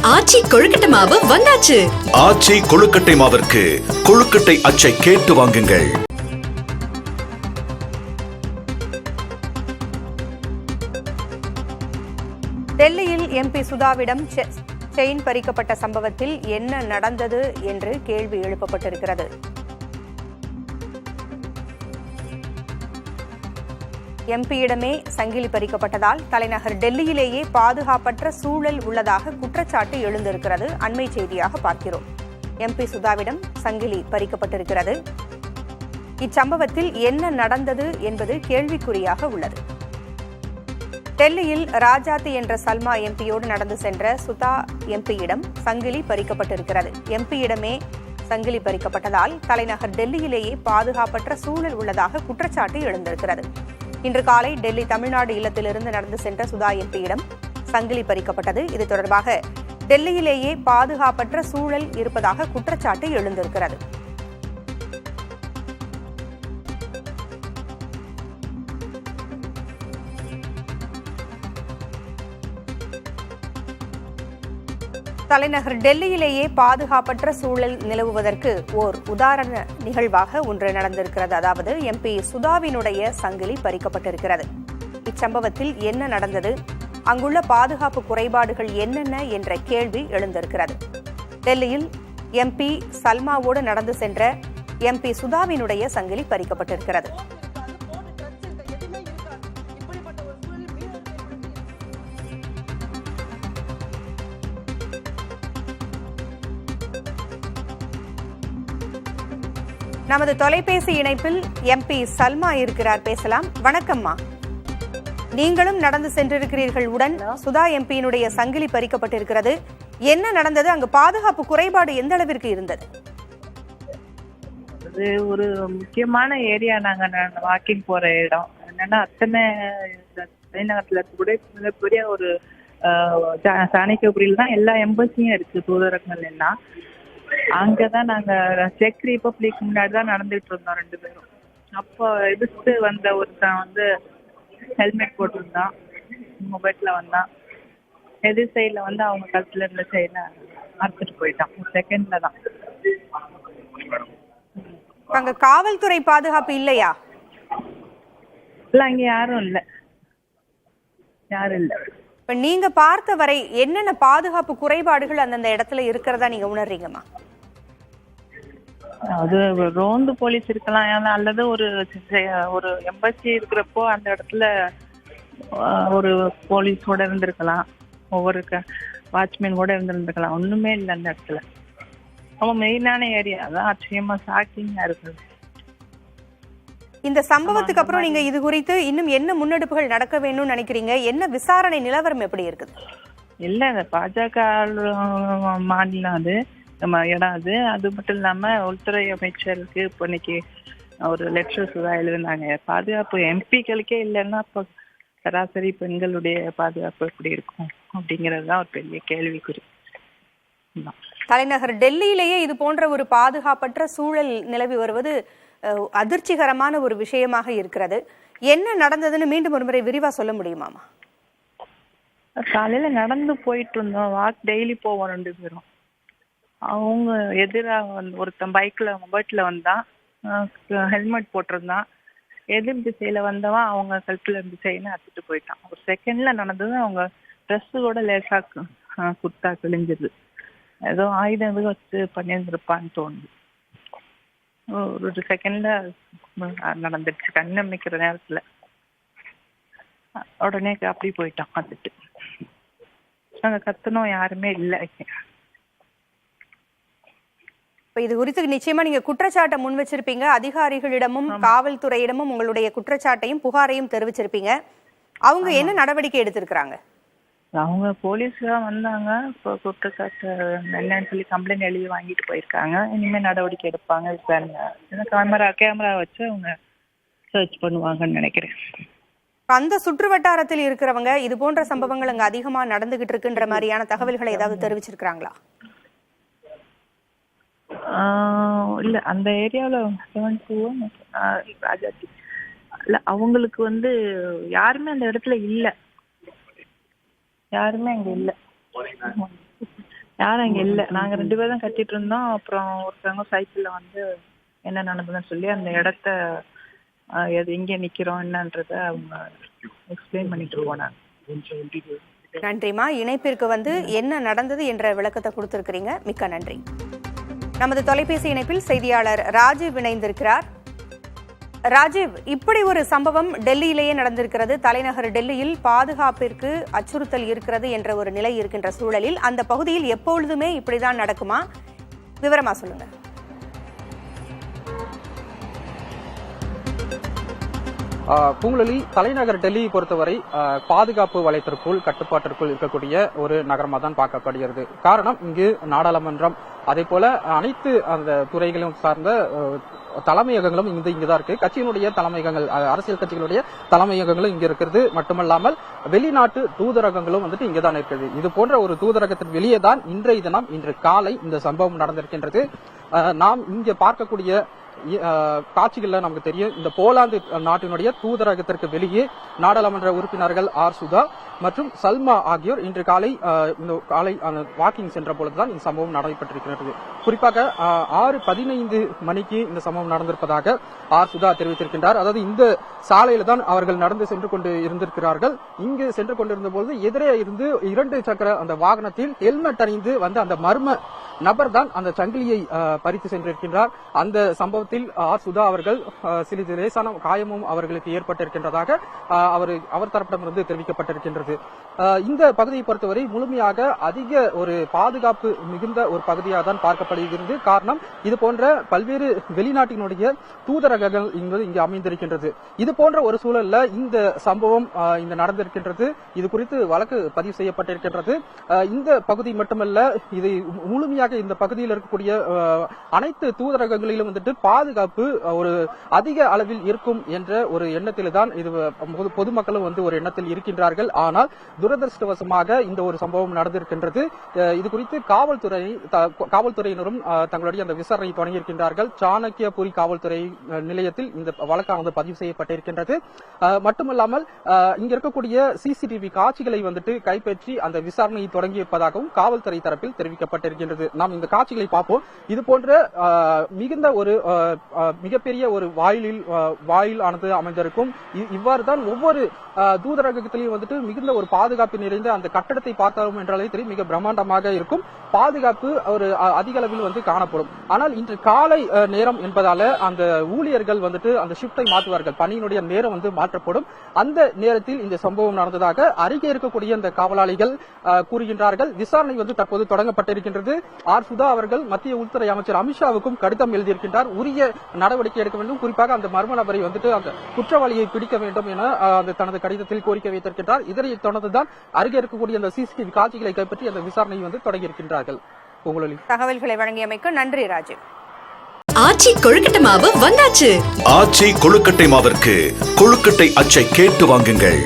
ஆச்சி கொழுக்கட்டை மாவு வந்தாச்சு. ஆச்சி கொழுக்கட்டை மாவிற்கு கொழுக்கட்டை அச்சை கேட்டு வாங்குங்கள். டெல்லியில் எம்பி சுதாவிடம் செயின் பறிக்கப்பட்ட சம்பவத்தில் என்ன நடந்தது என்று கேள்வி எழுப்பப்பட்டிருக்கிறது. எம்பியிடமே சங்கிலி பறிக்கப்பட்டதால் தலைநகர் டெல்லியிலேயே பாதுகாப்பற்ற சூழல் உள்ளதாக குற்றச்சாட்டு எழுந்திருக்கிறது. அண்மை செய்தியாக பார்க்கிறோம். எம்பி சுதாவிடம் சங்கிலி பறிக்கப்பட்டிருக்கிறது. இச்சம்பவத்தில் என்ன நடந்தது என்பது கேள்விக்குறியாக உள்ளது. டெல்லியில் ராஜாத்தி என்ற சல்மா எம்பியோடு நடந்து சென்ற சுதா எம்பியிடம் சங்கிலி பறிக்கப்பட்டிருக்கிறது. எம்பியிடமே சங்கிலி பறிக்கப்பட்டதால் தலைநகர் டெல்லியிலேயே பாதுகாப்பற்ற சூழல் உள்ளதாக குற்றச்சாட்டு எழுந்திருக்கிறது. இன்று காலை டெல்லி தமிழ்நாடு இல்லத்திலிருந்து நடந்து சென்ற சுதா எம்பியிடம் சங்கிலி பறிக்கப்பட்டது. இது தொடர்பாக டெல்லியிலேயே பாதுகாப்பற்ற சூழல் இருப்பதாக குற்றச்சாட்டு எழுந்திருக்கிறது. தலைநகர் டெல்லியிலேயே பாதுகாப்பற்ற சூழல் நிலவுவதற்கு ஓர் உதாரண நிகழ்வாக ஒன்று நடந்திருக்கிறது. அதாவது எம்பி சுதாவினுடைய சங்கிலி பறிக்கப்பட்டிருக்கிறது. இச்சம்பவத்தில் என்ன நடந்தது, அங்குள்ள பாதுகாப்பு குறைபாடுகள் என்னென்ன என்ற கேள்வி எழுந்திருக்கிறது. டெல்லியில் எம்பி சல்மாவோடு நடந்து சென்ற எம்பி சுதாவினுடைய சங்கிலி பறிக்கப்பட்டிருக்கிறது. நமது தொலைபேசி இணைப்பில் எம்பி சல்மா இருக்கிறார், பேசலாம். வணக்கம்மா. நீங்களும் நடந்து சென்றிருக்கிறீர்கள். உடன் சுதா எம்பியினுடைய சங்கிலி பறிக்கப்பட்டிருக்கிறது. என்ன நடந்தது? அங்கு பாதுகாப்பு குறைபாடு எந்த அளவிற்கு இருந்தது? அது ஒரு முக்கியமான ஏரியா. நாங்க வாக்கிங் போற இடம் என்னன்னா, அத்தனை தலைநகரத்துல கூட மிகப்பெரிய ஒரு சாணக்கியபுரியில தான் எல்லா எம்பசியும் இருக்கு, தூதரகங்கள் எல்லாம். அங்கதான் நாங்க செக் ரிபப்ளிக் முன்னாடி தான் நடந்துட்டு இருந்தோம் ரெண்டு பேரும். அப்போ எதிர்த்து வந்த ஒருத்தன் வந்து ஹெல்மெட் போட்டிருந்தான், மொபைல்ல வந்தான். எதிர் சைட்ல வந்து அவங்க கழுத்துல இருந்த சைட்ல அறுத்துட்டு போயிட்டான். ஒரு செகண்ட்ல தான். அங்க காவல்துறை பாதுகாப்பு இல்லையா? இல்ல, அங்க யாரும் இல்ல. இப்ப நீங்க பார்த்த வரை என்னென்ன பாதுகாப்பு குறைபாடுகள் அந்தந்த இடத்துல இருக்கிறதா நீங்க உணர்றீங்கம்மா? அது ரோந்து போலீஸ் இருக்கலாம், அல்லது ஒரு எம்பசி இருக்கிறப்போ அந்த இடத்துல ஒரு போலீஸ் கூட இருந்திருக்கலாம், ஒவ்வொரு வாட்ச்மேன் கூட இருந்திருக்கலாம். ஒண்ணுமே இல்லை அந்த இடத்துல. ரொம்ப மெயினான ஏரியா தான். ஆச்சரியமா ஷாக்கிங்கா இருக்குது. இந்த சம்பவத்துக்கு அப்புறம் நீங்க இது குறித்து இன்னும் என்ன முன்னெடுப்புகள் நடக்க வேணும்னு நினைக்கிறீங்க? என்ன விசாரணை நிலவரம் எப்படி இருக்குது? இல்ல, பாஜக மாநிலம் அது, நம்ம இடம் அது. அது மட்டும் இல்லாம உள்துறை அமைச்சருக்கு இப்போ இன்னைக்கு ஒரு லெட்டர் சுதா எழுதினாங்க. பாதுகாப்பு எம்பிக்களுக்கே இல்லைன்னா இப்போ சராசரி பெண்களுடைய பாதுகாப்பு எப்படி இருக்கும் அப்படிங்கிறது தான் ஒரு பெரிய கேள்விக்குறி. தலைநகர் டெல்லியிலேயே இது போன்ற ஒரு பாதுகாப்பற்ற சூழல் நிலவி வருவது அதிர்ச்சிகரமான ஒரு விஷயமாக இருக்கிறது. என்ன நடந்ததுன்னு மீண்டும் ஒரு முறை விரிவா சொல்ல முடியுமாமா? காலையில நடந்து போயிட்டு இருந்தோம், வாக் டெய்லி போவோம் ரெண்டு பேரும். அவங்க எதிராக ஒருத்தன் மொபைல்ல வந்தான், ஹெல்மெட் போட்டிருந்தான். எதிர் திசையில வந்தவன் அவங்க கழுத்துல இருந்து செயினை அறுத்துட்டு போயிட்டான். ஒரு செகண்ட்ல நடந்தது. அவங்க ட்ரெஸ் கூட லேசா குத்தா கிழிஞ்சது. ஏதோ ஆயுதம் எதுவும் வச்சு பண்ணியிருந்திருப்பான்னு தோணுது. ஒரு செகண்ட்ல நடந்துடுச்சு. கண்ணு அமைக்கிற நேரத்துல உடனே அப்படி போயிட்டான் பார்த்துட்டு. நாங்க கத்தனும், யாருமே இல்லை. இப்ப இது குறித்து நிச்சயமா நீங்க குற்றச்சாட்டை முன் வச்சிருப்பீங்க. அதிகாரிகளிடமும் காவல்துறையிடமும் உங்களுடைய குற்றச்சாட்டையும் புகாரையும் தெரிவிச்சிருப்பீங்க. அவங்க என்ன நடவடிக்கை எடுத்திருக்கிறாங்க? அவங்க போலீஸ் தான் வந்தாங்க. இப்போ குற்றச்சாட்டு என்னன்னு சொல்லி கம்ப்ளைண்ட் எழுதி வாங்கிட்டு போயிருக்காங்க. இனிமே நடவடிக்கை எடுப்பாங்க, விசாரணை. கேமரா வச்சு அவங்க சர்ச் பண்ணுவாங்கன்னு நினைக்கிறேன். அந்த சுற்று வட்டாரத்தில் இருக்கிறவங்க இது போன்ற சம்பவங்கள் அங்க அதிகமா நடந்துகிட்டு இருக்குன்ற மாதிரியான தகவல்களை ஏதாவது தெரிவிச்சிருக்காங்களா? இல்ல, அந்த ஏரியாவில் ராஜாத்தி இல்ல, அவங்களுக்கு யாருமே அந்த இடத்துல இல்ல. யாருமே அங்க இல்ல. யாரும் அங்க இல்ல. நாங்க 2 பேரும் தான் கத்திட்டு இருந்தோம். அப்புறம் ஒருத்தவங்க சைக்கிள்ல வந்து என்ன நடந்ததுன்னு சொல்லி அந்த இடத்த எங்க நிக்கிறோம் என்னன்றத அவங்க எக்ஸ்பிளைன் பண்ணிட்டு போனாங்க. நன்றிமா. இணைப்பிற்கு வந்து என்ன நடந்தது என்ற விளக்கத்தை கொடுத்திருக்கிறீங்க, மிக்க நன்றி. நமது தொலைபேசி இணைப்பில் செய்தியாளர் ராஜீவ் இணைந்திருக்கிறார். ராஜீவ், இப்படி ஒரு சம்பவம் டெல்லியிலேயே நடந்திருக்கிறது. தலைநகர் டெல்லியில் பாதுகாப்பிற்கு அச்சுறுத்தல் இருக்கிறது என்ற ஒரு நிலை இருக்கின்ற சூழலில் அந்த பகுதியில் எப்பொழுதுமே இப்படிதான் நடக்குமா? விவரமா சொல்லுங்க. பூங்குழலி, தலைநகர் டெல்லியை பொறுத்தவரை பாதுகாப்பு வலயத்திற்குள் கட்டுப்பாட்டிற்குள் இருக்கக்கூடிய ஒரு நகரமாக தான் பார்க்கப்படுகிறது. காரணம், இங்கு நாடாளுமன்றம் அதே போல அனைத்து அந்த துறைகளும் சார்ந்த தலைமையகங்களும் இங்குதான் இருக்கு. கட்சியினுடைய தலைமையகங்கள், அரசியல் கட்சிகளுடைய தலைமையகங்களும் இங்க இருக்கிறது. மட்டுமல்லாமல் வெளிநாட்டு தூதரகங்களும் வந்துட்டு இங்கதான் இருக்கிறது. இது போன்ற ஒரு தூதரகத்தின் வெளியே தான் இன்றைய தினம், இன்று காலை இந்த சம்பவம் நடந்திருக்கின்றது. நாம் இங்க பார்க்கக்கூடிய காட்சிகள்ல நமக்கு தெரியும். இந்த போலாந்து நாட்டினுடைய தூதரகத்திற்கு வெளியே நாடாளுமன்ற உறுப்பினர்கள் ஆர் சுதா மற்றும் சல்மா ஆகியோர் இன்று காலை வாக்கிங் சென்ற பொழுதுதான் இந்த சம்பவம் நடைபெற்றிருக்கிறது. குறிப்பாக 6:15 மணிக்கு இந்த சம்பவம் நடந்திருப்பதாக ஆர் சுதா தெரிவித்திருக்கின்றார். அதாவது இந்த சாலையில தான் அவர்கள் நடந்து சென்று கொண்டு இருந்திருக்கிறார்கள். இங்கு சென்று கொண்டிருந்த போது எதிரே இருந்து 2 சக்கர அந்த வாகனத்தில் ஹெல்மெட் அணிந்து வந்த அந்த மர்ம நபர் தான் அந்த சங்கிலியை பறித்து சென்றிருக்கின்றார். அந்த சம்பவத்தில் ஆர் சுதா அவர்கள் சிறிது லேசான காயமும் அவர்களுக்கு ஏற்பட்டிருக்கின்றதாக அவர் தரப்பிடமிருந்து தெரிவிக்கப்பட்டிருக்கின்றது. இந்த பகுதியை பொறுத்தவரை முழுமையாக அதிக ஒரு பாதுகாப்பு மிகுந்த ஒரு பகுதியாக தான் பார்க்கப்படுகிறது. காரணம், இது போன்ற பல்வேறு வெளிநாட்டினுடைய தூதரகங்கள் இங்கு அமைந்திருக்கின்றது. இது போன்ற ஒரு சூழல்ல இந்த சம்பவம் இந்த நடந்திருக்கின்றது. இது குறித்து வழக்கு பதிவு செய்யப்பட்டிருக்கின்றது. இந்த பகுதி மட்டுமல்ல, இது முழுமையாக இந்த பகுதியில் இருக்கக்கூடிய அனைத்து தூதரகங்களிலும் வந்துட்டு பாதுகாப்பு ஒரு அதிக அளவில் இருக்கும் என்ற ஒரு எண்ணத்தில் தான் இது பொதுமக்களும் வந்து ஒரு எண்ணத்தில் இருக்கின்றார்கள். ஆனால் துரதிருஷ்டவசமாக இந்த ஒரு சம்பவம் நடந்திருக்கின்றது. இது குறித்து காவல்துறையினரும் தங்களுடைய அந்த விசாரணை தொடங்கியிருக்கின்றார்கள். சாணக்கியபுரி காவல்துறை நிலையத்தில் இந்த வழக்கானது பதிவு செய்யப்பட்டிருக்கின்றது. மட்டுமல்லாமல் இங்க இருக்கக்கூடிய சிசிடிவி காட்சிகளை வந்துட்டு கைப்பற்றி அந்த விசாரணையை தொடங்கியிருப்பதாகவும் காவல்துறை தரப்பில் தெரிவிக்கப்பட்டிருக்கின்றது. நாம் இந்த காட்சிகளை பார்ப்போம். இது போன்ற மிகுந்த ஒரு மிகப்பெரிய ஒரு வாயில் ஆனது அமைந்திருக்கும். இவ்வாறு தான் ஒவ்வொரு தூதரகத்திலையும் வந்துட்டு மிகுந்த ஒரு பாதுகாப்பு நிறைந்த அந்த கட்டடத்தை பார்த்தாலும் என்றாலே தெரியும், மிக பிரம்மாண்டமாக இருக்கும். பாதுகாப்பு ஒரு அதிக அளவில் வந்து காணப்படும். ஆனால் இன்று காலை நேரம் என்பதால அந்த ஊழியர்கள் வந்துட்டு அந்த ஷிப்டை மாற்றுவார்கள். பணியினுடைய நேரம் வந்து மாற்றப்படும். அந்த நேரத்தில் இந்த சம்பவம் நடந்ததாக அருகே இருக்கக்கூடிய இந்த காவலாளிகள் கூறுகின்றார்கள். விசாரணை வந்து தற்போது தொடங்கப்பட்டிருக்கின்றது. ஆர் சுதா அவர்கள் மத்திய உள்துறை அமைச்சர் அமித்ஷாவுக்கும் கடிதம் எழுதியிருக்கின்றார். உரிய நடவடிக்கை எடுக்க வேண்டும், குறிப்பாக அந்த மர்ம நபரை வந்துட்டு அந்த குற்றவாளியை பிடிக்க வேண்டும் என தனது கடிதத்தில் கோரிக்கை வைத்திருக்கின்றார். இதனை தொடர்ந்துதான் அருகே இருக்கக்கூடிய அந்த சிசிடிவி காட்சிகளை கைப்பற்றி அந்த விசாரணையை வந்து தொடங்கியிருக்கின்றார்கள். தகவல்களை வழங்கியமைக்கு நன்றி ராஜீவ். ஆச்சி கொழுக்கட்டை மாவு வந்தாச்சு. ஆச்சி கொழுக்கட்டை மாவிற்கு கொழுக்கட்டை அச்சை கேட்டு வாங்குங்கள்.